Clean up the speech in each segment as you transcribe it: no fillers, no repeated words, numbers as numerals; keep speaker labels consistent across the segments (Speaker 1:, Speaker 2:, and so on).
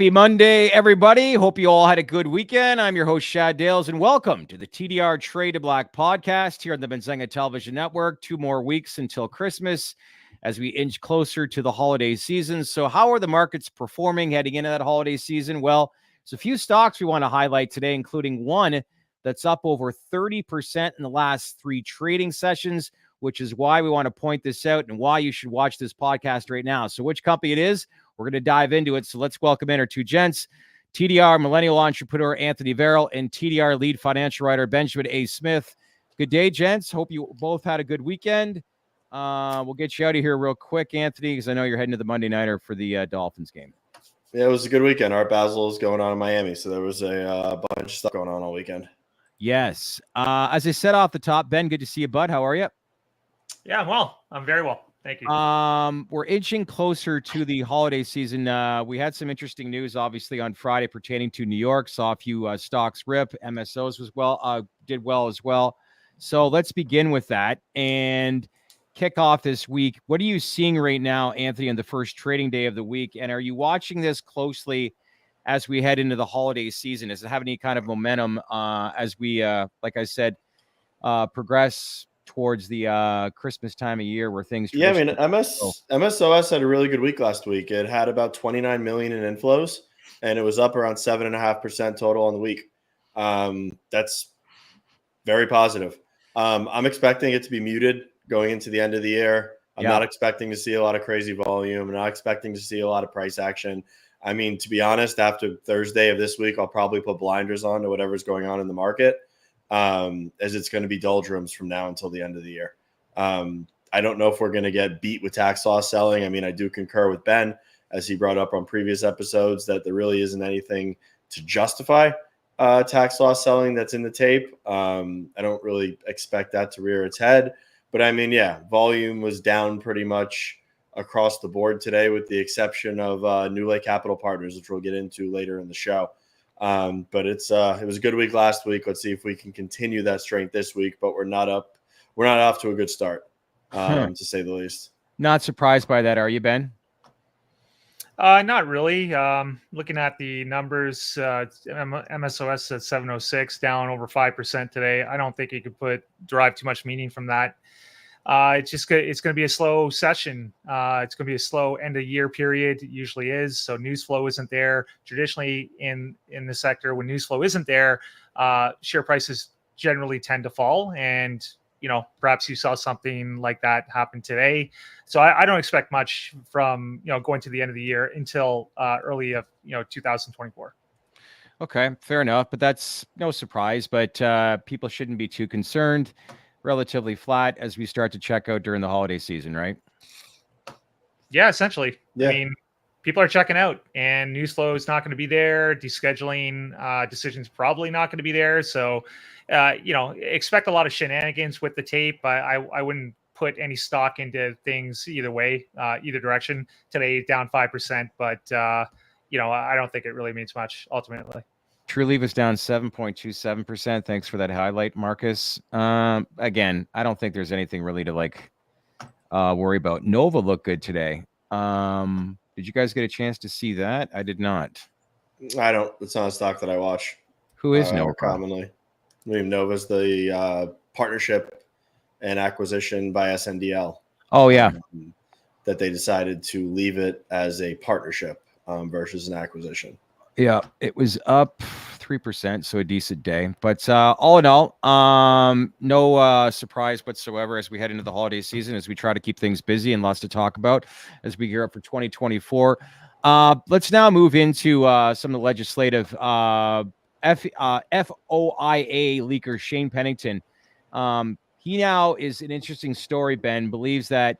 Speaker 1: Happy Monday, everybody. Hope you all had a good weekend. I'm your host, Shad Dales, and welcome to the TDR Trade to Black podcast here on the Benzinga Television Network. 2 more weeks until Christmas as we inch closer to the holiday season. So how are the markets performing heading into that holiday season? Well, there's a few stocks we want to highlight today, including one that's up over 30% in the last 3 trading sessions, which is why we want to point this out and why you should watch this podcast right now. So which company it is, we're going to dive into it. So let's welcome in our 2 gents, TDR millennial entrepreneur Anthony Varrell and TDR lead financial writer Benjamin A. Smith. Good day, gents. Hope you both had a good weekend. We'll get you out of here real quick, Anthony, because I know you're heading to the Monday Nighter for the Dolphins game.
Speaker 2: Yeah, it was a good weekend. Art Basel is going on in Miami, so there was a bunch of stuff going on all weekend.
Speaker 1: Yes. As I said off the top, Ben, good to see you, bud. How are you?
Speaker 3: Yeah, I'm well. I'm very well. Thank you.
Speaker 1: We're inching closer to the holiday season. We had some interesting news, obviously, on Friday pertaining to New York. Saw a few stocks rip. MSOs did well as well. So let's begin with that and kick off this week. What are you seeing right now, Anthony, on the first trading day of the week? And are you watching this closely as we head into the holiday season? Does it have any kind of momentum as we, like I said, progress towards the Christmas time of year where things...
Speaker 2: Yeah, I mean, MSOS had a really good week last week. It had about 29 million in inflows, and it was up around 7.5% total on the week. That's very positive. I'm expecting it to be muted going into the end of the year. I'm not expecting to see a lot of crazy volume. I'm not expecting to see a lot of price action. I mean, to be honest, after Thursday of this week, I'll probably put blinders on to whatever's going on in the market, as it's going to be doldrums from now until the end of the year. I don't know if we're going to get beat with tax loss selling. I mean, I do concur with Ben, as he brought up on previous episodes, that there really isn't anything to justify tax loss selling that's in the tape. I don't really expect that to rear its head. But I mean, yeah, volume was down pretty much across the board today, with the exception of New Lake Capital Partners, which we'll get into later in the show. But it was a good week last week. Let's see if we can continue that strength this week. But we're not off to a good start, to say the least.
Speaker 1: Not surprised by that, are you, Ben?
Speaker 3: Not really. Looking at the numbers, MSOS at 706, down over 5% today. I don't think you could derive too much meaning from that. It's going to be a slow session. It's going to be a slow end of year period. It usually is. So news flow isn't there. Traditionally in the sector, when news flow isn't there, share prices generally tend to fall. And, perhaps you saw something like that happen today. So I don't expect much from, going to the end of the year until early of, 2024.
Speaker 1: Okay, fair enough. But that's no surprise. But people shouldn't be too concerned. Relatively flat as we start to check out during the holiday season, right?
Speaker 3: Yeah, essentially.
Speaker 2: Yeah.
Speaker 3: I mean, people are checking out, and news flow is not going to be there. Descheduling decisions probably not going to be there. So, expect a lot of shenanigans with the tape. I wouldn't put any stock into things either way, either direction. Today down 5%, but I don't think it really means much ultimately.
Speaker 1: Trulieve is down 7.27%. Thanks for that highlight, Marcus. Again, I don't think there's anything really to worry about. Nova looked good today. Did you guys get a chance to see that? I did not.
Speaker 2: I don't. It's not a stock that I watch.
Speaker 1: Who is Nova?
Speaker 2: Commonly, I mean, Nova's the partnership and acquisition by SNDL.
Speaker 1: Oh yeah,
Speaker 2: that they decided to leave it as a partnership versus an acquisition.
Speaker 1: Yeah, it was up 3%, so a decent day. But all in all, no surprise whatsoever as we head into the holiday season, as we try to keep things busy and lots to talk about as we gear up for 2024. Let's now move into some of the legislative FOIA leaker Shane Pennington. He now is an interesting story, Ben, believes that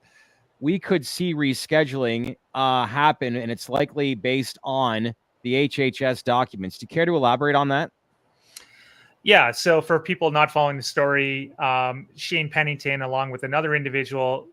Speaker 1: we could see rescheduling happen, and it's likely based on the HHS documents. Do you care to elaborate on that?
Speaker 3: Yeah. So for people not following the story, Shane Pennington, along with another individual,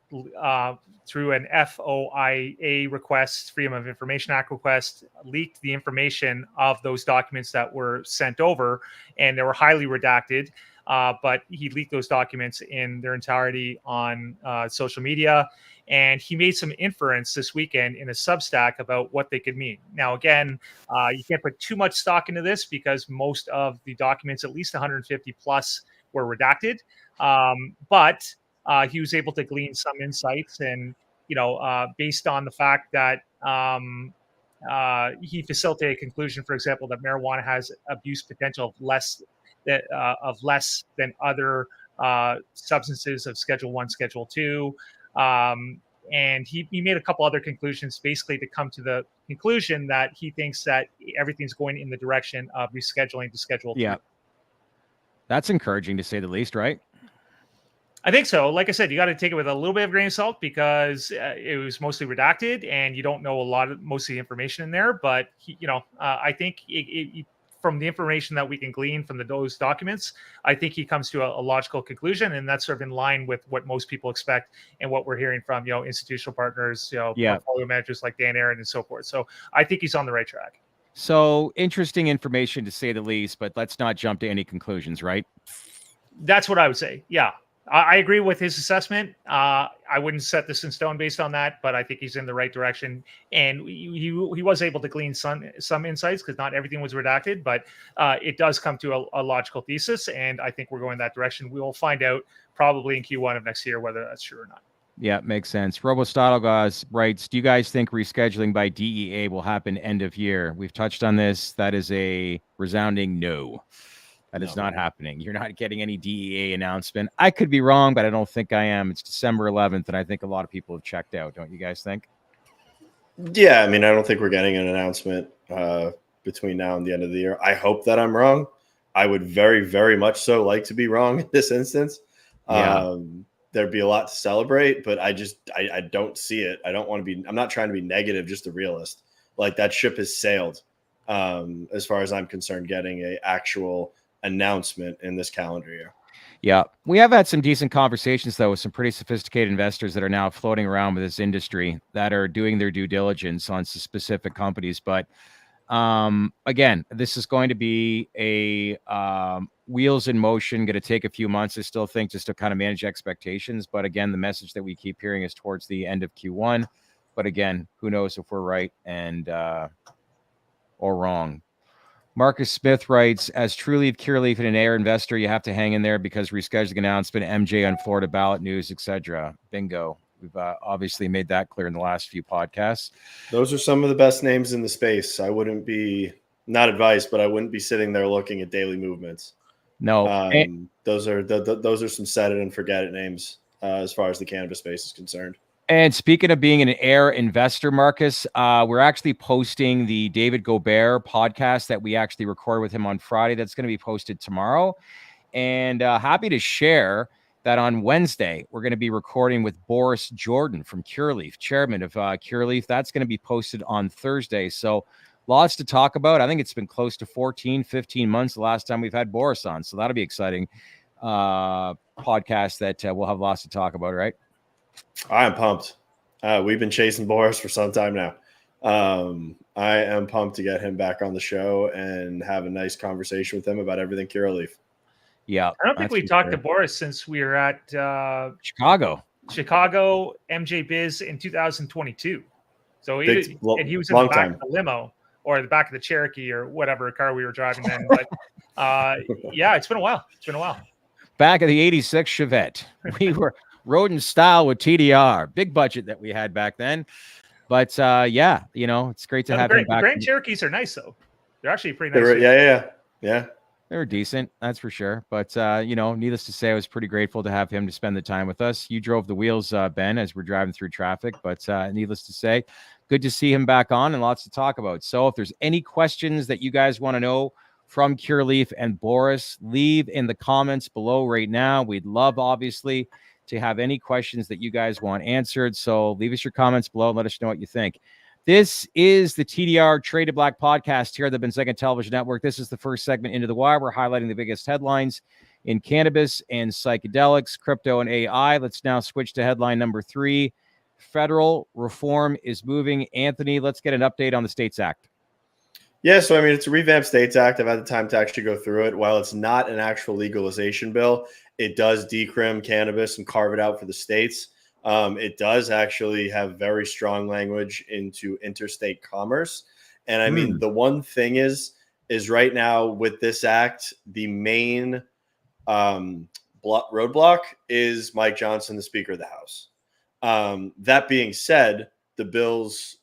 Speaker 3: through an FOIA request, Freedom of Information Act request, leaked the information of those documents that were sent over, and they were highly redacted. but he leaked those documents in their entirety on social media. And he made some inference this weekend in a Substack about what they could mean. Now, again, you can't put too much stock into this because most of the documents, at least 150 plus, were redacted. But he was able to glean some insights, and based on the fact that he facilitated a conclusion, for example, that marijuana has abuse potential of less than other substances of Schedule 1, Schedule 2. And he made a couple other conclusions, basically to come to the conclusion that he thinks that everything's going in the direction of rescheduling to Schedule 3.
Speaker 1: Yeah. That's encouraging to say the least, right? I
Speaker 3: think so. Like I said, you got to take it with a little bit of grain of salt because it was mostly redacted and you don't know most of the information in there. But, I think from the information that we can glean from those documents, I think he comes to a logical conclusion, and that's sort of in line with what most people expect and what we're hearing from, institutional partners, portfolio managers like Dan Aaron and so forth. So I think he's on the right track.
Speaker 1: So interesting information to say the least, but let's not jump to any conclusions, right?
Speaker 3: That's what I would say. Yeah. I agree with his assessment. I wouldn't set this in stone based on that, but I think he's in the right direction. And he was able to glean some insights because not everything was redacted, but it does come to a logical thesis. And I think we're going that direction. We will find out probably in Q1 of next year whether that's true or not.
Speaker 1: Yeah, makes sense. RoboStyle writes, do you guys think rescheduling by DEA will happen end of year? We've touched on this. That is a resounding no. That is not happening. You're not getting any DEA announcement. I could be wrong, but I don't think I am. It's December 11th, and I think a lot of people have checked out. Don't you guys think?
Speaker 2: Yeah, I mean, I don't think we're getting an announcement between now and the end of the year. I hope that I'm wrong. I would very, very much so like to be wrong in this instance. Yeah. There'd be a lot to celebrate, but I don't see it. I'm not trying to be negative, just a realist. Like, that ship has sailed as far as I'm concerned, getting a actual announcement in this calendar year.
Speaker 1: Yeah, we have had some decent conversations though with some pretty sophisticated investors that are now floating around with this industry that are doing their due diligence on specific companies. But again, this is going to be a wheels in motion, going to take a few months, I still think, just to kind of manage expectations. But again, the message that we keep hearing is towards the end of Q1. But again, who knows if we're right and or wrong. Marcus Smith writes, as Trulieve, Cureleaf, and an Air investor, you have to hang in there because rescheduling announcement, MJ on Florida ballot news, etc. Bingo. We've obviously made that clear in the last few podcasts.
Speaker 2: Those are some of the best names in the space. I wouldn't be, not advice, but I wouldn't be sitting there looking at daily movements.
Speaker 1: No.
Speaker 2: Those are some set it and forget it names as far as the cannabis space is concerned.
Speaker 1: And speaking of being an Air investor, Marcus, we're actually posting the David Gobert podcast that we actually recorded with him on Friday. That's going to be posted tomorrow. And happy to share that on Wednesday, we're going to be recording with Boris Jordan from Cureleaf, chairman of Cureleaf. That's going to be posted on Thursday. So lots to talk about. I think it's been close to 14, 15 months the last time we've had Boris on. So that'll be exciting podcast that we'll have lots to talk about, right?
Speaker 2: I am pumped. We've been chasing Boris for some time now. I am pumped to get him back on the show and have a nice conversation with him about everything Cureleaf.
Speaker 1: Yeah.
Speaker 3: I don't think we talked to Boris since we were at
Speaker 1: Chicago
Speaker 3: MJ Biz in 2022. So he was in the back of the limo or the back of the Cherokee or whatever car we were driving then. But yeah, it's been a while.
Speaker 1: Back of the 86 Chevette. We were Rodin style with TDR, big budget that we had back then. But yeah, it's great to have him back.
Speaker 3: The Grand Cherokees are nice though. They're actually pretty nice.
Speaker 2: Yeah.
Speaker 1: They were decent, that's for sure. But needless to say, I was pretty grateful to have him to spend the time with us. You drove the wheels, Ben, as we're driving through traffic. But needless to say, good to see him back on and lots to talk about. So if there's any questions that you guys want to know from Cureleaf and Boris, leave in the comments below right now. We'd love, obviously, to have any questions that you guys want answered. So leave us your comments below and let us know what you think. This is the TDR Traded Black podcast here at the Benzinga Television Network. This is the first segment into the wire. We're highlighting the biggest headlines in cannabis and psychedelics, crypto and AI. Let's now switch to headline number 3. Federal reform is moving. Anthony, let's get an update on the States Act.
Speaker 2: Yeah, so I mean, it's a revamped States Act. I've had the time to actually go through it. While it's not an actual legalization bill, it does decrim cannabis and carve it out for the states. It does actually have very strong language into interstate commerce. And I mean, the one thing is right now with this act, the main roadblock is Mike Johnson, the Speaker of the House. That being said, the bill's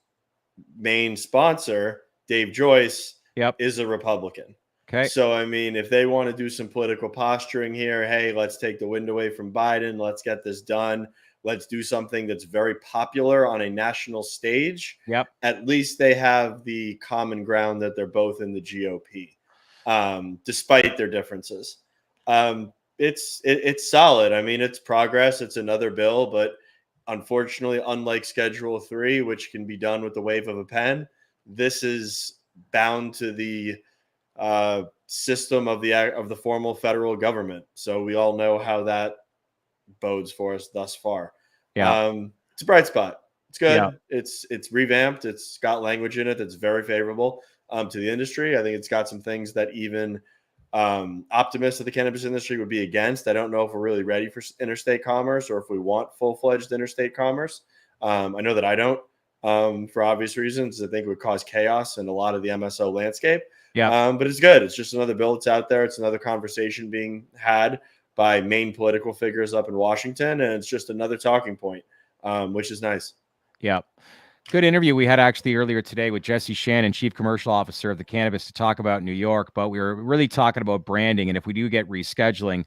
Speaker 2: main sponsor, Dave Joyce, is a Republican.
Speaker 1: Okay.
Speaker 2: So, I mean, if they want to do some political posturing here, hey, let's take the wind away from Biden. Let's get this done. Let's do something that's very popular on a national stage.
Speaker 1: Yep.
Speaker 2: At least they have the common ground that they're both in the GOP, despite their differences. It's solid. I mean, it's progress. It's another bill, but unfortunately, unlike Schedule 3, which can be done with the wave of a pen, this is bound to the system of the formal federal government. So we all know how that bodes for us thus far.
Speaker 1: Yeah.
Speaker 2: It's a bright spot. It's good.
Speaker 1: Yeah.
Speaker 2: It's revamped. It's got language in it that's very favorable to the industry. I think it's got some things that even optimists of the cannabis industry would be against. I don't know if we're really ready for interstate commerce or if we want full-fledged interstate commerce. I know that I don't, for obvious reasons. I think it would cause chaos in a lot of the MSO landscape.
Speaker 1: Yeah.
Speaker 2: But it's good. It's just another bill that's out there. It's another conversation being had by main political figures up in Washington, and it's just another talking point, which is nice.
Speaker 1: Yeah. Good interview we had actually earlier today with Jesse Shannon, Chief Commercial Officer of the Cannabis, to talk about New York, but we were really talking about branding. And if we do get rescheduling,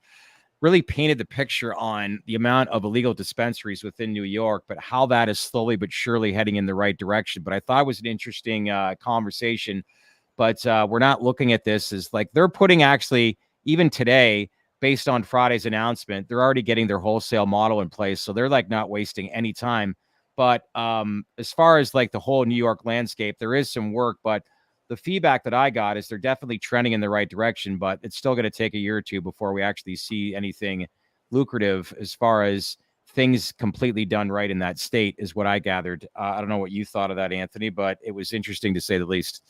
Speaker 1: really painted the picture on the amount of illegal dispensaries within New York, but how that is slowly but surely heading in the right direction. But I thought it was an interesting conversation, but we're not looking at this as like they're putting actually, even today, based on Friday's announcement, they're already getting their wholesale model in place. So they're like not wasting any time. But as far as like the whole New York landscape, there is some work, but the feedback that I got is they're definitely trending in the right direction, but it's still going to take a year or two before we actually see anything lucrative as far as things completely done right in that state is what I gathered. I don't know what you thought of that, Anthony, but it was interesting to say the least.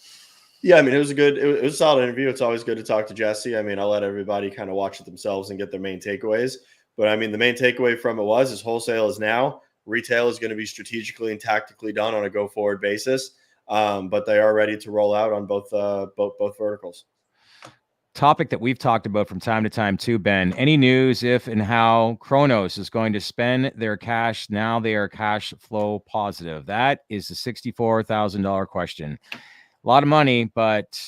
Speaker 2: Yeah, I mean, it was a solid interview. It's always good to talk to Jesse. I mean, I'll let everybody kind of watch it themselves and get their main takeaways. But I mean, the main takeaway from it is wholesale is now. Retail is going to be strategically and tactically done on a go-forward basis, but they are ready to roll out on both verticals.
Speaker 1: Topic that we've talked about from time to time too, Ben. Any news if and how Kronos is going to spend their cash now they are cash flow positive? That is the $64,000 question. A lot of money, but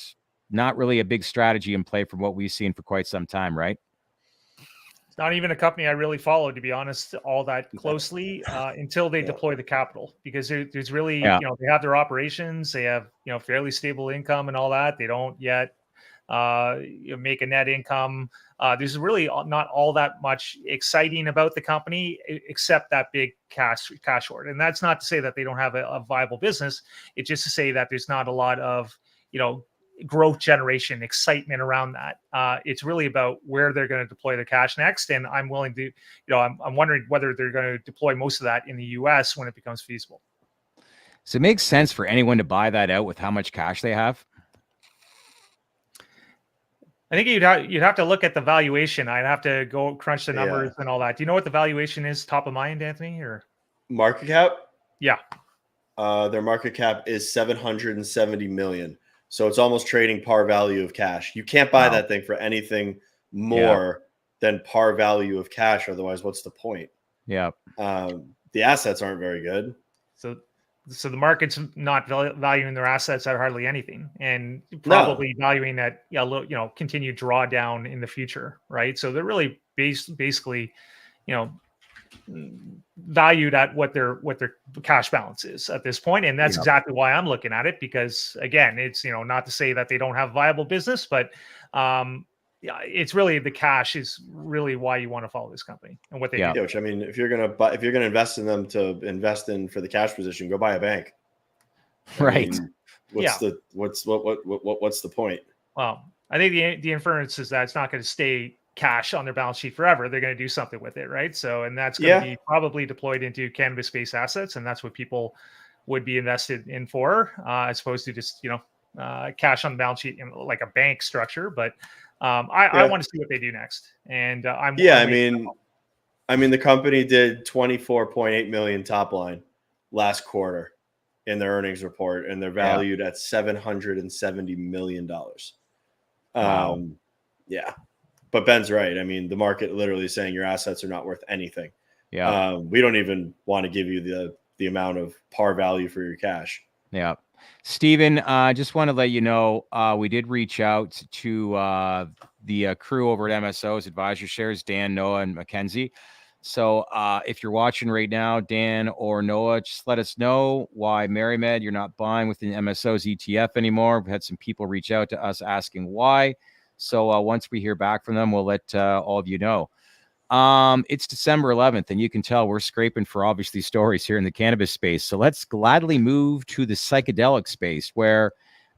Speaker 1: not really a big strategy in play from what we've seen for quite some time, right?
Speaker 3: Not even a company I really follow, to be honest, all that closely until they deploy the capital, because there's really, they have their operations, they have, fairly stable income and all that. They don't yet make a net income. There's really not all that much exciting about the company except that big cash hoard. And that's not to say that they don't have a viable business. It's just to say that there's not a lot of, growth generation excitement around that. It's really about where they're going to deploy their cash next. And I'm willing to, I'm wondering whether they're going to deploy most of that in the US when it becomes feasible.
Speaker 1: So it makes sense for anyone to buy that out with how much cash they have.
Speaker 3: I think you'd have to look at the valuation. I'd have to go crunch the numbers and all that. Do you know what the valuation is top of mind, Anthony? Or
Speaker 2: market cap?
Speaker 3: Yeah.
Speaker 2: Their market cap is 770 million. So it's almost trading par value of cash. You can't buy that thing for anything more than par value of cash. Otherwise, what's the point?
Speaker 1: Yeah.
Speaker 2: The assets aren't very good.
Speaker 3: So the market's not valuing their assets at hardly anything, and probably valuing at continued drawdown in the future, right? So they're really basically, valued at what their cash balance is at this point, and that's exactly why I'm looking at it, because again, it's not to say that they don't have viable business, but it's really the cash is really why you want to follow this company and what they do.
Speaker 2: Which, I mean, if you're gonna invest in them to invest in for the cash position, go buy a bank.
Speaker 1: Right.
Speaker 2: What's the point?
Speaker 3: Well, I think the inference is that it's not going to stay cash on their balance sheet forever. They're going to do something with it, right? So, and that's going to be probably deployed into cannabis-based assets, and that's what people would be invested in for, as opposed to just cash on the balance sheet in like a bank structure. But I want to see what they do next. And I'm
Speaker 2: the company did 24.8 million top line last quarter in their earnings report, and they're valued at $770 million.
Speaker 1: Wow.
Speaker 2: Yeah. But Ben's right. I mean, the market literally is saying your assets are not worth anything.
Speaker 1: Yeah.
Speaker 2: We don't even want to give you the amount of par value for your cash.
Speaker 1: Yeah. Stephen, I just want to let you know, we did reach out to the crew over at MSOS Advisor Shares, Dan, Noah, and Mackenzie. So if you're watching right now, Dan or Noah, just let us know why MaryMed, you're not buying with the MSOS ETF anymore. We've had some people reach out to us asking why. So once we hear back from them, we'll let all of you know. It's December 11th, and you can tell we're scraping for obviously stories here in the cannabis space. So let's gladly move to the psychedelic space, where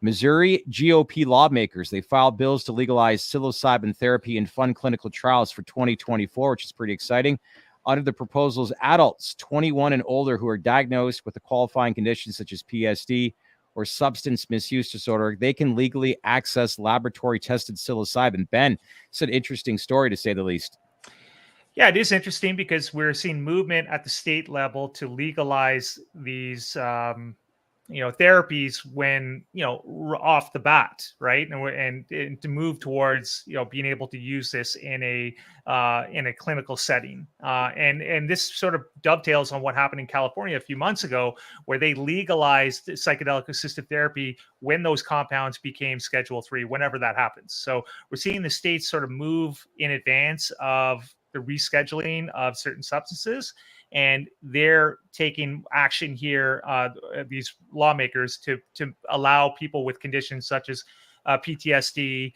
Speaker 1: Missouri GOP lawmakers, they filed bills to legalize psilocybin therapy and fund clinical trials for 2024, which is pretty exciting. Under the proposals, adults 21 and older who are diagnosed with a qualifying condition such as PSD or substance misuse disorder, they can legally access laboratory tested psilocybin. Ben, it's an interesting story to say the least.
Speaker 3: Yeah, it is interesting because we're seeing movement at the state level to legalize these, therapies when, off the bat, right? And to move towards, being able to use this in a clinical setting. And this sort of dovetails on what happened in California a few months ago, where they legalized psychedelic assisted therapy when those compounds became Schedule 3, whenever that happens. So we're seeing the states sort of move in advance of the rescheduling of certain substances, and they're taking action here, these lawmakers, to allow people with conditions such as PTSD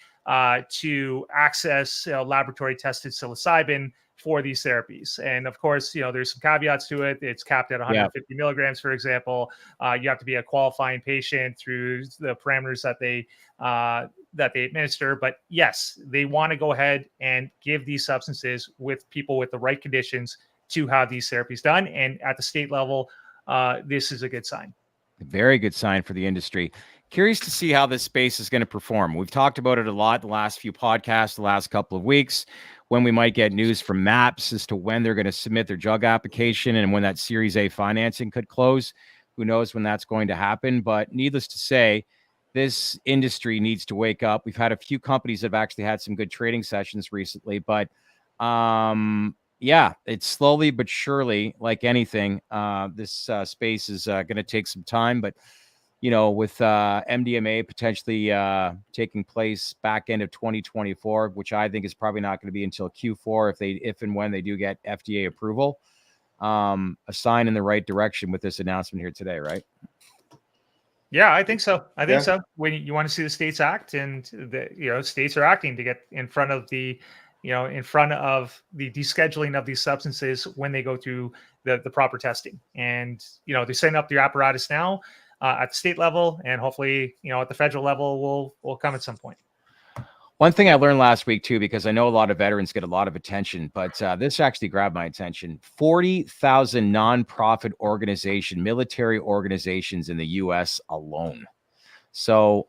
Speaker 3: to access laboratory tested psilocybin for these therapies. And of course, there's some caveats to it. It's capped at 150 milligrams, for example. You have to be a qualifying patient through the parameters that they administer. But yes, they want to go ahead and give these substances with people with the right conditions to have these therapies done. And at the state level, this is a good sign.
Speaker 1: Very good sign for the industry. Curious to see how this space is going to perform. We've talked about it a lot the last few podcasts, the last couple of weeks, when we might get news from MAPS as to when they're going to submit their drug application and when that Series A financing could close. Who knows when that's going to happen? But needless to say, this industry needs to wake up. We've had a few companies that have actually had some good trading sessions recently, but it's slowly but surely, like anything, this space is going to take some time. But, with MDMA potentially taking place back end of 2024, which I think is probably not going to be until Q4 if and when they do get FDA approval, a sign in the right direction with this announcement here today, right?
Speaker 3: Yeah, I think so. So. When you want to see the states act, and the states are acting to get in front of the descheduling of these substances when they go through the proper testing. And they're setting up the apparatus now at the state level, and hopefully at the federal level will come at some point.
Speaker 1: One thing I learned last week too, because I know a lot of veterans get a lot of attention, but this actually grabbed my attention. 40,000 nonprofit military organizations in the U.S. alone. So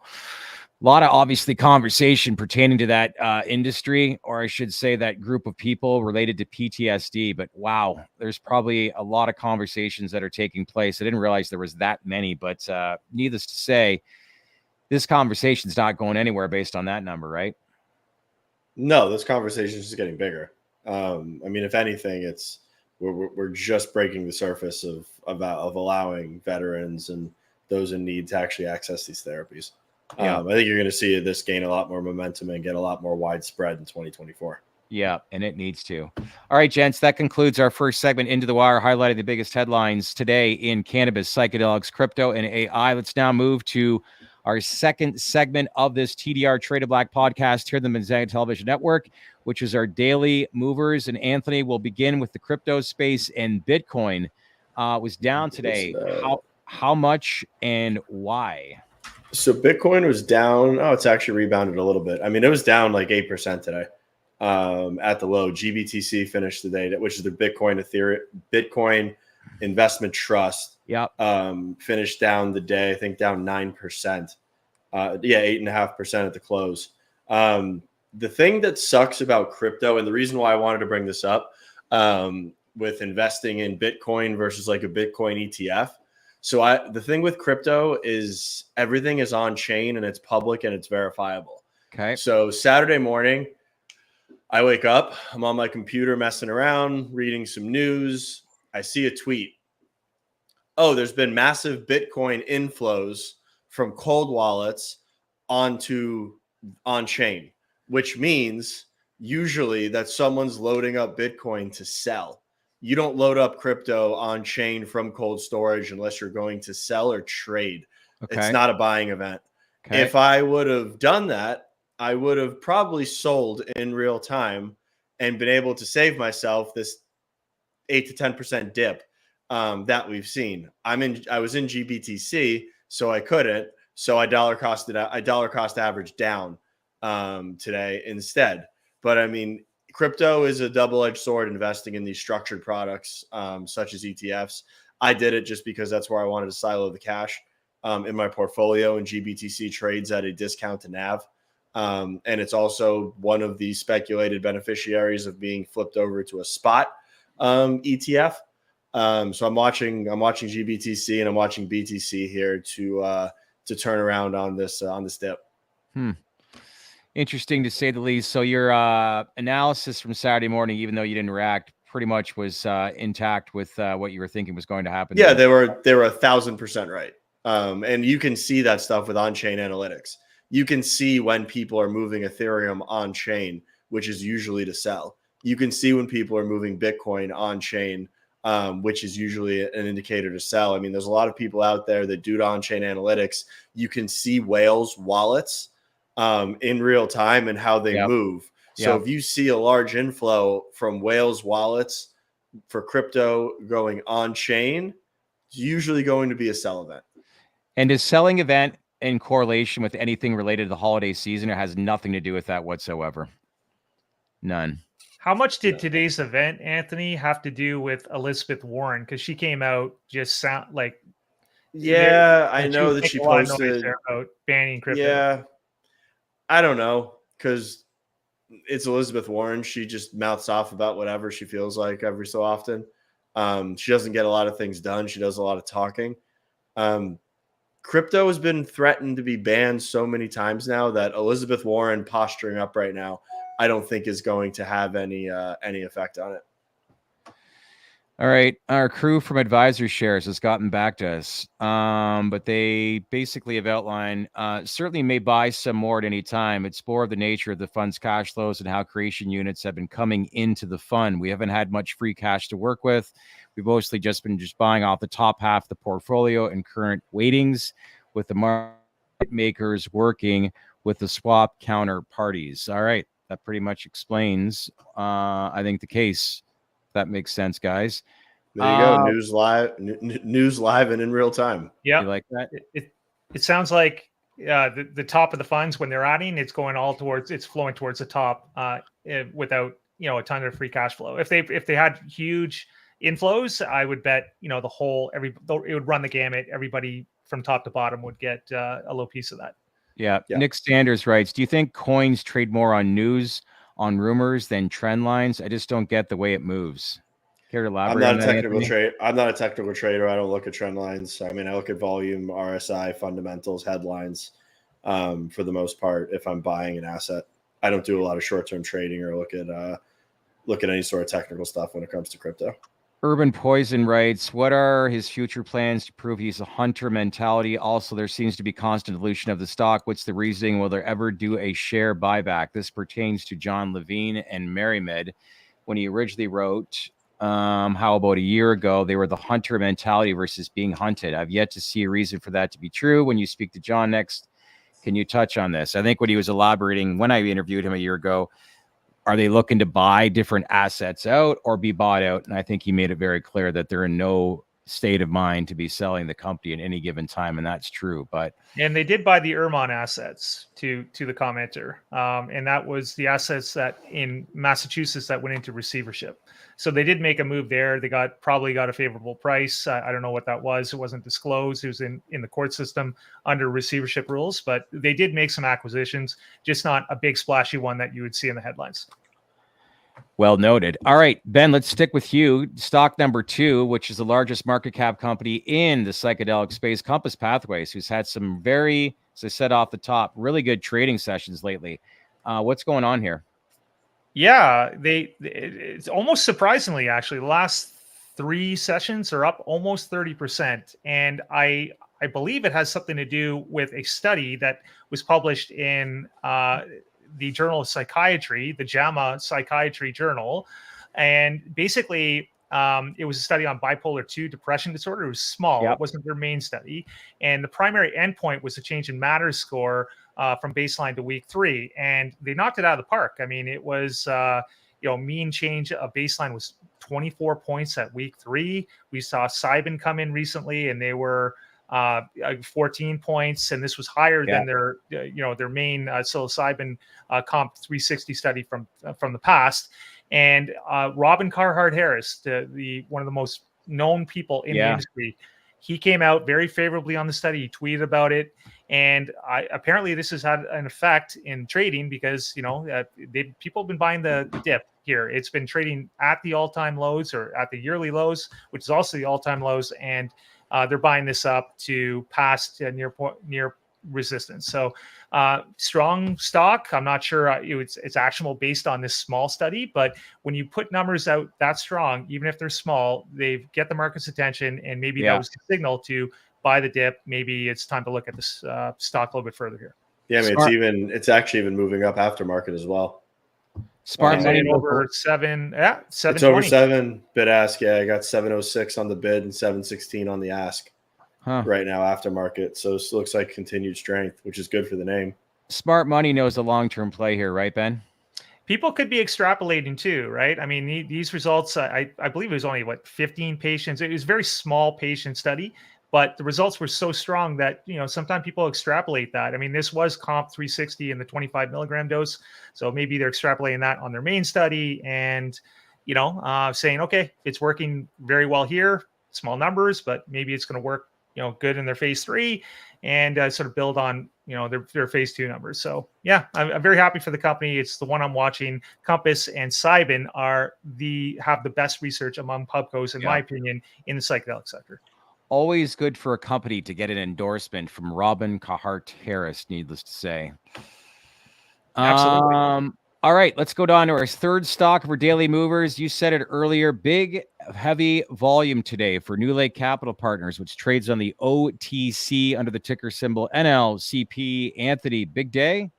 Speaker 1: a lot of obviously conversation pertaining to that industry, or I should say that group of people related to PTSD. But wow, there's probably a lot of conversations that are taking place. I didn't realize there was that many, but needless to say, this conversation's not going anywhere based on that number, right?
Speaker 2: No, this conversation is just getting bigger. If anything, we're just breaking the surface of allowing veterans and those in need to actually access these therapies. I think you're going to see this gain a lot more momentum and get a lot more widespread in 2024.
Speaker 1: Yeah, and it needs to. All right, gents, that concludes our first segment, Into the Wire, highlighting the biggest headlines today in cannabis, psychedelics, crypto, and AI. Let's now move to our second segment of this TDR Traded Black podcast here on the Benzinga Television Network, which is our daily movers. And Anthony will begin with the crypto space, and Bitcoin was down today. How much and why?
Speaker 2: So Bitcoin was down. Oh, it's actually rebounded a little bit. It was down like 8% today at the low. GBTC finished the day, which is the Bitcoin investment trust.
Speaker 1: Yep.
Speaker 2: Finished down the day, I think down 9%. 8.5% at the close. The thing that sucks about crypto, and the reason why I wanted to bring this up, with investing in Bitcoin versus like a Bitcoin ETF. So the thing with crypto is everything is on chain and it's public and it's verifiable.
Speaker 1: Okay.
Speaker 2: So Saturday morning, I wake up, I'm on my computer messing around, reading some news. I see a tweet. Oh, there's been massive Bitcoin inflows from cold wallets onto on-chain, which means usually that someone's loading up Bitcoin to sell. You don't load up crypto on-chain from cold storage unless you're going to sell or trade.
Speaker 1: Okay.
Speaker 2: It's not a buying event.
Speaker 1: Okay.
Speaker 2: If I would have done that, I would have probably sold in real time and been able to save myself this 8 to 10% dip that we've seen. I was in GBTC, so I couldn't. So I dollar cost average down today instead. But I mean, crypto is a double-edged sword investing in these structured products such as ETFs. I did it just because that's where I wanted to silo the cash in my portfolio, and GBTC trades at a discount to NAV. And it's also one of the speculated beneficiaries of being flipped over to a spot ETF. So I'm watching GBTC and I'm watching BTC here to turn around on this dip.
Speaker 1: Interesting to say the least. So your analysis from Saturday morning, even though you didn't react, pretty much was intact with what you were thinking was going to happen.
Speaker 2: Yeah, they were 1,000% right. And you can see that stuff with on-chain analytics. You can see when people are moving Ethereum on-chain, which is usually to sell. You can see when people are moving Bitcoin on-chain, which is usually an indicator to sell. I mean, there's a lot of people out there that do on-chain analytics. You can see whales wallets in real time and how they move. So if you see a large inflow from whales wallets for crypto going on-chain, it's usually going to be a sell event.
Speaker 1: And is selling event in correlation with anything related to the holiday season, or has nothing to do with that whatsoever? None.
Speaker 3: How much did today's event, Anthony, have to do with Elizabeth Warren? Because she came out just sound like
Speaker 2: I know that she posted
Speaker 3: about banning crypto.
Speaker 2: Yeah, I don't know, because it's Elizabeth Warren. She just mouths off about whatever she feels like every so often. She doesn't get a lot of things done. She does a lot of talking. Crypto has been threatened to be banned so many times now that Elizabeth Warren posturing up right now, I don't think is going to have any effect on it.
Speaker 1: All right. Our crew from Advisor Shares has gotten back to us, but they basically have outlined certainly may buy some more at any time. It's more of the nature of the fund's cash flows and how creation units have been coming into the fund. We haven't had much free cash to work with. We've mostly just been buying off the top half of the portfolio and current weightings, with the market makers working with the swap counterparties. All right. That pretty much explains, I think, the case. That makes sense, guys.
Speaker 2: There you go. News live and in real time.
Speaker 3: Yeah.
Speaker 1: You like that?
Speaker 3: It sounds like the top of the funds, when they're adding, it's flowing towards the top without a ton of free cash flow. If they had huge inflows, I would bet it would run the gamut. Everybody from top to bottom would get a little piece of that.
Speaker 1: Yeah. Nick Sanders writes, do you think coins trade more on news, on rumors, than trend lines? I just don't get the way it moves. Care to elaborate?
Speaker 2: I'm not a technical trader. I don't look at trend lines. I mean, I look at volume, RSI, fundamentals, headlines for the most part if I'm buying an asset. I don't do a lot of short-term trading or look at any sort of technical stuff when it comes to crypto.
Speaker 1: Urban Poison writes, what are his future plans to prove he's a hunter mentality? Also, there seems to be constant dilution of the stock. What's the reasoning? Will there ever do a share buyback? This pertains to John Levine and MaryMed when he originally wrote, how about a year ago, they were the hunter mentality versus being hunted. I've yet to see a reason for that to be true. When you speak to John next, can you touch on this? I think what he was elaborating when I interviewed him a year ago, are they looking to buy different assets out or be bought out? And I think he made it very clear that they're in no state of mind to be selling the company at any given time, and that's true. But
Speaker 3: And they did buy the Irmon assets to the commenter, and that was the assets that in Massachusetts that went into receivership. So they did make a move there. They probably got a favorable price. I don't know what that was. It wasn't disclosed. It was in the court system under receivership rules, but they did make some acquisitions, just not a big splashy one that you would see in the headlines.
Speaker 1: well noted. All right, Ben, let's stick with you. Stock number 2, which is the largest market cap company in the psychedelic space, Compass Pathways, who's had some very, as I said off the top, really good trading sessions lately. What's going on here?
Speaker 3: Yeah, it's almost surprisingly, actually, the last 3 sessions are up almost 30%. And I believe it has something to do with a study that was published in the Journal of Psychiatry, the JAMA Psychiatry Journal. And basically, it was a study on bipolar 2 depression disorder. It was small.
Speaker 1: Yep.
Speaker 3: It wasn't their main study. And the primary endpoint was a change in MATTERS score from baseline to week 3. And they knocked it out of the park. I mean, it was, mean change of baseline was 24 points at week 3. We saw Cybin come in recently, and they were 14 points, and this was higher than their main psilocybin comp 360 study from the past. And Robin Carhart-Harris, the one of the most known people in the industry, he came out very favorably on the study. He tweeted about it, and apparently this has had an effect in trading because people have been buying the dip here. It's been trading at the all-time lows or at the yearly lows, which is also the all-time lows, and they're buying this up to past near resistance. So strong stock. I'm not sure it's actionable based on this small study, but when you put numbers out that strong, even if they're small, they get the market's attention, and maybe that was the signal to buy the dip. Maybe it's time to look at this stock a little bit further here.
Speaker 2: Yeah, I mean, it's actually even moving up aftermarket as well.
Speaker 1: Smart money
Speaker 3: over 7. Yeah, 7.
Speaker 2: It's over 7 bid ask. Yeah, I got 706 on the bid and 716 on the ask right now aftermarket. So this looks like continued strength, which is good for the name.
Speaker 1: Smart money knows the long-term play here, right, Ben?
Speaker 3: People could be extrapolating too, right? I mean, these results, I believe it was only 15 patients. It was a very small patient study, but the results were so strong that, sometimes people extrapolate that. I mean, this was comp 360 in the 25 milligram dose. So maybe they're extrapolating that on their main study and, saying, okay, it's working very well here, small numbers, but maybe it's going to work, good in their phase 3 and sort of build on, their phase 2 numbers. So yeah, I'm very happy for the company. It's the one I'm watching. Compass and Cybin have the best research among pubcos, in my opinion, in the psychedelic sector.
Speaker 1: Always good for a company to get an endorsement from Robin Carhart-Harris, needless to say.
Speaker 3: Absolutely.
Speaker 1: All right, let's go down to our third stock of our daily movers. You said it earlier, big, heavy volume today for New Lake Capital Partners, which trades on the OTC under the ticker symbol NLCP. Anthony, big day?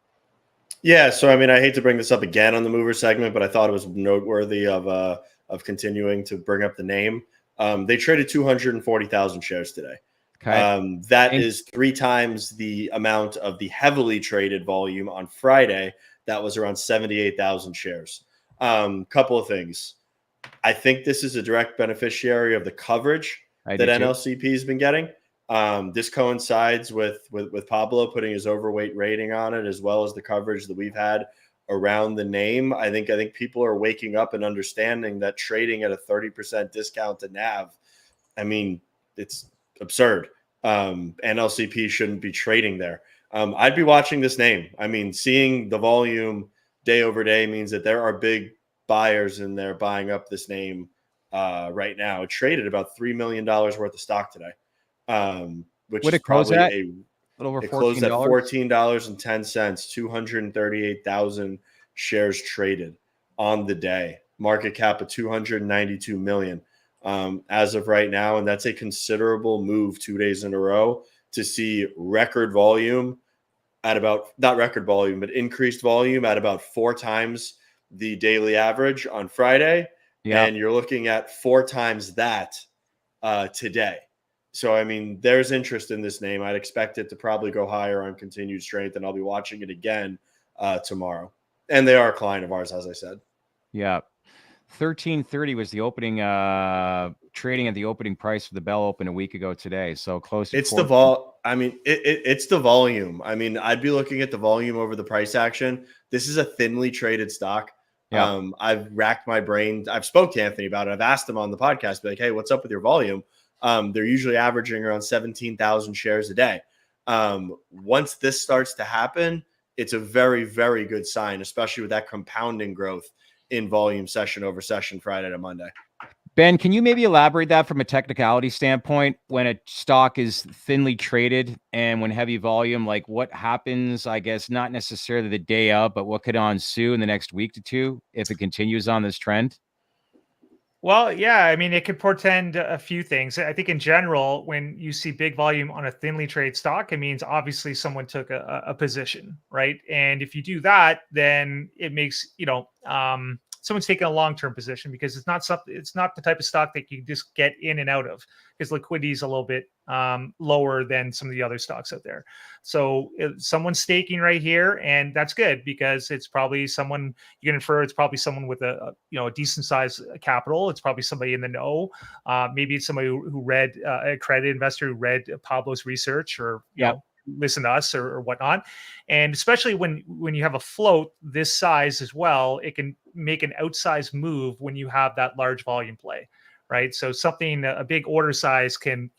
Speaker 2: Yeah, so I mean, I hate to bring this up again on the mover segment, but I thought it was noteworthy of continuing to bring up the name. They traded 240,000 shares today.
Speaker 1: Okay.
Speaker 2: That is 3 times the amount of the heavily traded volume on Friday. That was around 78,000 shares. Couple of things. I think this is a direct beneficiary of the coverage that NLCP has been getting. This coincides with Pablo putting his overweight rating on it, as well as the coverage that we've had around the name. I think people are waking up and understanding that trading at a 30% discount to NAV, I mean, it's absurd. NLCP shouldn't be trading there. I'd be watching this name. I mean, seeing the volume day over day means that there are big buyers in there buying up this name right now. It traded about $3 million worth of stock today, which is probably a little over $14. It closed at $14.10, 238,000 shares traded on the day. Market cap of $292 million as of right now, and that's a considerable move 2 days in a row to see record volume at about, not record volume, but increased volume at about 4 times the daily average on Friday. Yeah. And you're looking at 4 times that today. So, I mean, there's interest in this name. I'd expect it to probably go higher on continued strength, and I'll be watching it again tomorrow. And they are a client of ours, as I said.
Speaker 1: Yeah. 1330 was the opening trading at the opening price for the bell open a week ago today. So close to
Speaker 2: it's the it's the volume. I mean, I'd be looking at the volume over the price action. This is a thinly traded stock.
Speaker 1: Yeah.
Speaker 2: I've racked my brain. I've spoke to Anthony about it. I've asked him on the podcast, be like, hey, what's up with your volume? They're usually averaging around 17,000 shares a day. Once this starts to happen, it's a very, very good sign, especially with that compounding growth in volume session over session Friday to Monday.
Speaker 1: Ben, can you maybe elaborate that from a technicality standpoint when a stock is thinly traded and when heavy volume, like what happens, I guess, not necessarily the day of, but what could ensue in the next week to two if it continues on this trend?
Speaker 3: Well, yeah, I mean, it could portend a few things. I think in general, when you see big volume on a thinly traded stock, it means obviously someone took a position, right? And if you do that, then it makes, someone's taking a long-term position because it's not the type of stock that you just get in and out of because liquidity is a little bit lower than some of the other stocks out there. So someone's staking right here, and that's good because it's probably someone you can infer it's probably someone with a decent size capital. It's probably somebody in the know. Maybe it's somebody who read a credit investor who read Pablo's research or listen to us or whatnot. And especially when you have a float this size as well, it can make an outsized move when you have that large volume play, right? So a big order size can,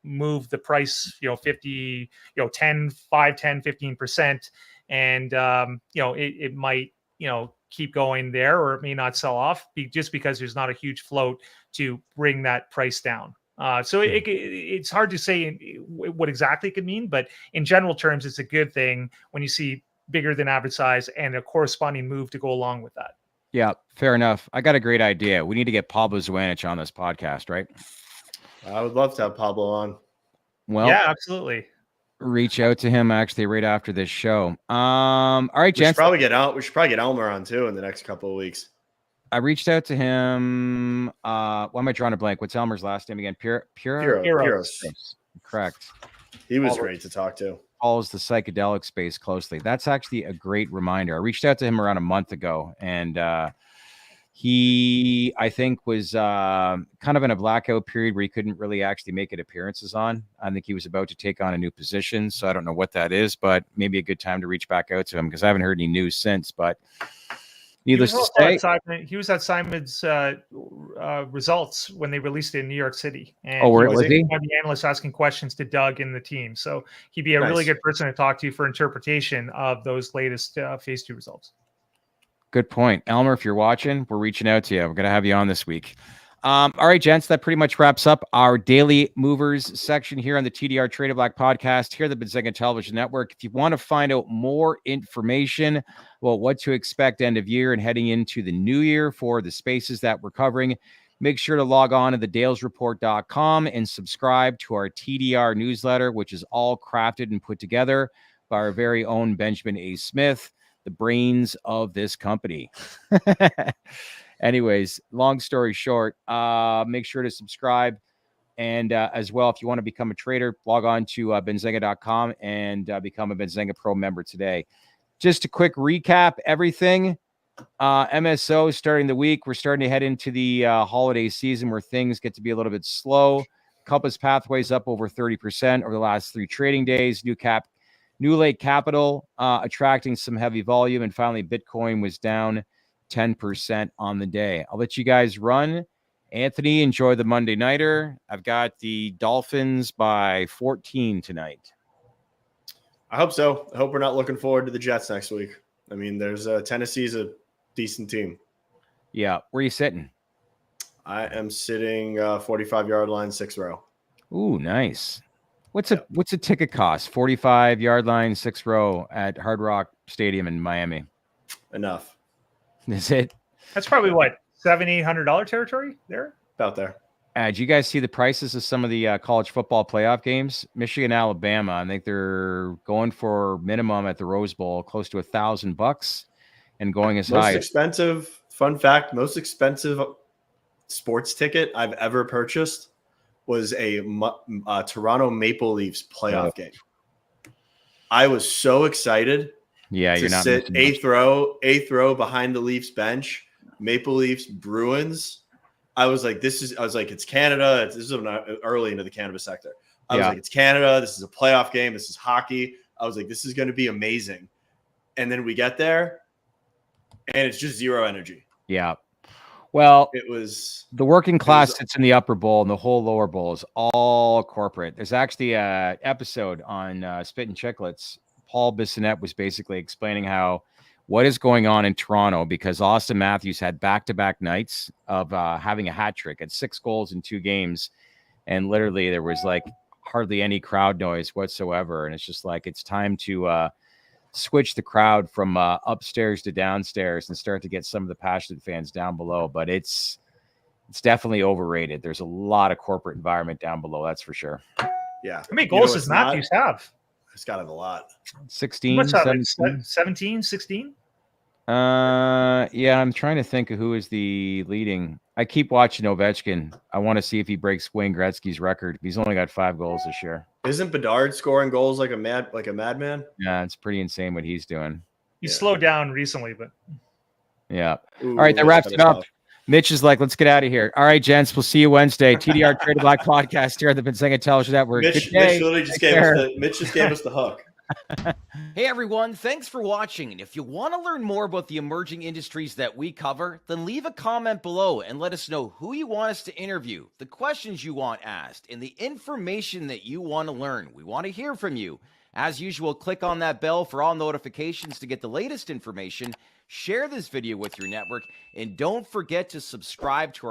Speaker 3: move the price, 50, 10, 5, 10, 15%. And, it might, keep going there, or it may not sell off just because there's not a huge float to bring that price down. So it's hard to say what exactly it could mean, but in general terms, it's a good thing when you see bigger than average size and a corresponding move to go along with that.
Speaker 1: Yeah, fair enough. I got a great idea. We need to get Pablo Zuanich on this podcast, right?
Speaker 2: I would love to have Pablo on.
Speaker 1: Well,
Speaker 3: yeah, absolutely.
Speaker 1: Reach out to him actually right after this show. All right,
Speaker 2: gents. We should probably get Elmer on too in the next couple of weeks.
Speaker 1: I reached out to him. Why am I drawing a blank? What's Elmer's last name again?
Speaker 2: Puros.
Speaker 1: Correct.
Speaker 2: He was great to talk to.
Speaker 1: Follows the psychedelic space closely. That's actually a great reminder. I reached out to him around a month ago, and he, I think, was kind of in a blackout period where he couldn't really actually make it appearances on. I think he was about to take on a new position, so I don't know what that is, but maybe a good time to reach back out to him because I haven't heard any news since. But needless to say,
Speaker 3: he was at Simon's results when they released it in New York City. And
Speaker 1: where was he?
Speaker 3: One of the analysts asking questions to Doug and the team. So he'd be a really good person to talk to for interpretation of those latest phase 2 results.
Speaker 1: Good point. Elmer, if you're watching, we're reaching out to you. We're going to have you on this week. All right, gents, that pretty much wraps up our daily movers section here on the TDR Traded Black podcast here at the Benzinga Television Network. If you want to find out more information about what to expect end of year and heading into the new year for the spaces that we're covering, make sure to log on to thedalesreport.com and subscribe to our TDR newsletter, which is all crafted and put together by our very own Benjamin A. Smith, the brains of this company. Anyways, long story short, make sure to subscribe. And as well, if you want to become a trader, log on to benzinga.com and become a Benzinga Pro member today. Just a quick recap, everything. MSO starting the week. We're starting to head into the holiday season where things get to be a little bit slow. Compass Pathways up over 30% over the last 3 trading days. New Lake Capital attracting some heavy volume. And finally, Bitcoin was down 10% on the day. I'll let you guys run. Anthony, enjoy the Monday Nighter. I've got the Dolphins by 14 tonight.
Speaker 2: I hope so. I hope we're not looking forward to the Jets next week. I mean, there's Tennessee's a decent team.
Speaker 1: Yeah. Where are you sitting?
Speaker 2: I am sitting 45-yard line, 6th row.
Speaker 1: Ooh, nice. What's a ticket cost? 45-yard line, 6th row at Hard Rock Stadium in Miami.
Speaker 2: Enough.
Speaker 1: Is it?
Speaker 3: That's probably what, $700-800 territory there?
Speaker 2: About there.
Speaker 1: Did you guys see the prices of some of the college football playoff games? Michigan, Alabama. I think they're going for minimum at the Rose Bowl close to $1,000 and going as high.
Speaker 2: Fun fact, most expensive sports ticket I've ever purchased was a Toronto Maple Leafs playoff game. I was so excited.
Speaker 1: Yeah, you're not
Speaker 2: eighth row behind the Leafs bench. Maple Leafs Bruins. I was like, it's Canada. This is early into the cannabis sector. I was
Speaker 1: Yeah.
Speaker 2: like, it's Canada. This is a playoff game. This is hockey. I was like, this is going to be amazing. And then we get there and it's just zero energy.
Speaker 1: Yeah. Well,
Speaker 2: It was
Speaker 1: the working class sits in the upper bowl and the whole lower bowl is all corporate. There's actually a episode on Spit and Chicklets. Paul Bissonnette was basically explaining what is going on in Toronto because Austin Matthews had back-to-back nights of having a hat trick at 6 goals in 2 games. And literally there was like hardly any crowd noise whatsoever. And it's just like, it's time to switch the crowd from upstairs to downstairs and start to get some of the passionate fans down below. But it's definitely overrated. There's a lot of corporate environment down below. That's for sure.
Speaker 2: Yeah.
Speaker 3: How many goals does Matthews have?
Speaker 2: He's got a lot.
Speaker 1: 16, 17.
Speaker 3: 17, 16?
Speaker 1: Yeah, I'm trying to think of who is the leading. I keep watching Ovechkin. I want to see if he breaks Wayne Gretzky's record. He's only got 5 goals this year.
Speaker 2: Isn't Bedard scoring goals like a madman?
Speaker 1: Yeah, it's pretty insane what he's doing.
Speaker 3: He's slowed down recently, but
Speaker 1: yeah.
Speaker 2: Ooh,
Speaker 1: all right, that wraps it up. Mitch is like, let's get out of here. All right, gents, we'll see you Wednesday. TDR Traded Black podcast here at the Benzinga Television Network.
Speaker 2: Mitch literally just gave us the hook.
Speaker 1: Hey everyone, thanks for watching. And if you want to learn more about the emerging industries that we cover, then leave a comment below and let us know who you want us to interview, the questions you want asked, and the information that you want to learn. We want to hear from you. As usual, click on that bell for all notifications to get the latest information. Share this video with your network, and don't forget to subscribe to our